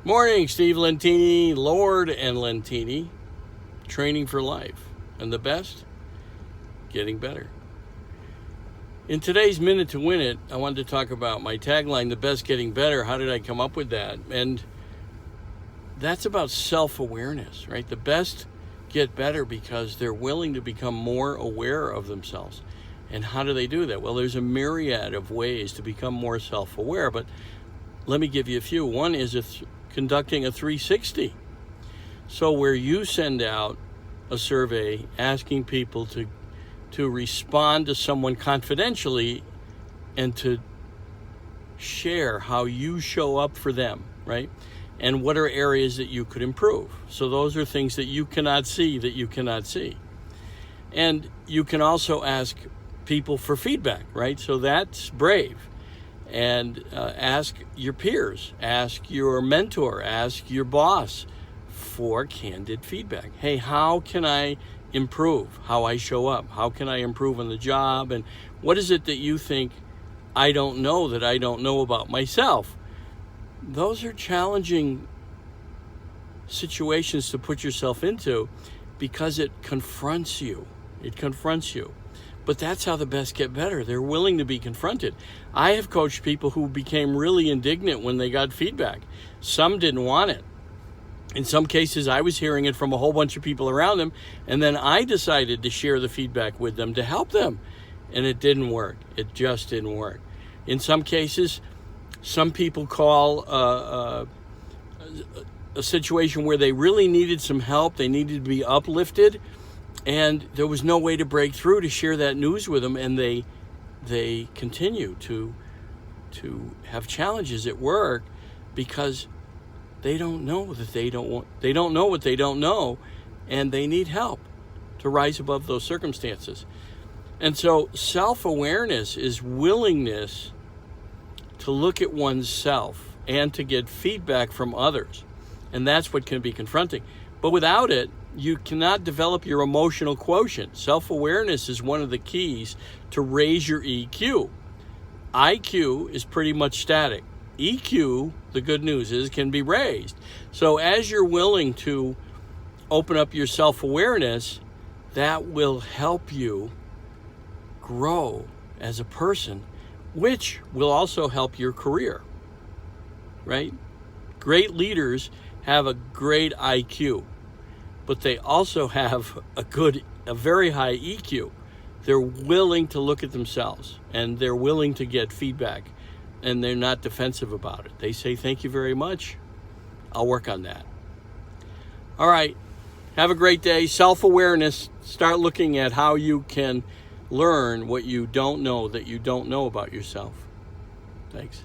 Morning, Steve Lentini, Lord and Lentini, training for life. And the best, getting better. In today's Minute to Win It, I wanted to talk about my tagline, the best getting better. How did I come up with that? And that's about self-awareness, right? The best get better because they're willing to become more aware of themselves. And how do they do that? Well, there's a myriad of ways to become more self-aware, but let me give you a few. One is conducting a 360. So where you send out a survey asking people to respond to someone confidentially and to share how you show up for them, right? And what are areas that you could improve. So those are things that you cannot see. And you can also ask people for feedback, right? So that's brave. And ask your peers, ask your mentor, ask your boss for candid feedback. Hey, how can I improve how I show up? How can I improve on the job? And what is it that you think I don't know that I don't know about myself? Those are challenging situations to put yourself into because it confronts you. But that's how the best get better. They're willing to be confronted. I have coached people who became really indignant when they got feedback. Some didn't want it. In some cases, I was hearing it from a whole bunch of people around them, and then I decided to share the feedback with them to help them. And it didn't work. It just didn't work. In some cases, some people call a situation where they really needed some help. They needed to be uplifted. And there was no way to break through to share that news with them, and they continue to have challenges at work because they don't know that they don't know what they don't know, and they need help to rise above those circumstances. And so self-awareness is willingness to look at oneself and to get feedback from others, and that's what can be confronting. But without it, you cannot develop your emotional quotient. Self-awareness is one of the keys to raise your EQ. IQ is pretty much static. EQ, the good news is, can be raised. So as you're willing to open up your self-awareness, that will help you grow as a person, which will also help your career, right? Great leaders have a great IQ, but they also have a very high EQ. They're willing to look at themselves, and they're willing to get feedback, and they're not defensive about it. They say, thank you very much. I'll work on that. All right. Have a great day. Self-awareness. Start looking at how you can learn what you don't know that you don't know about yourself. Thanks.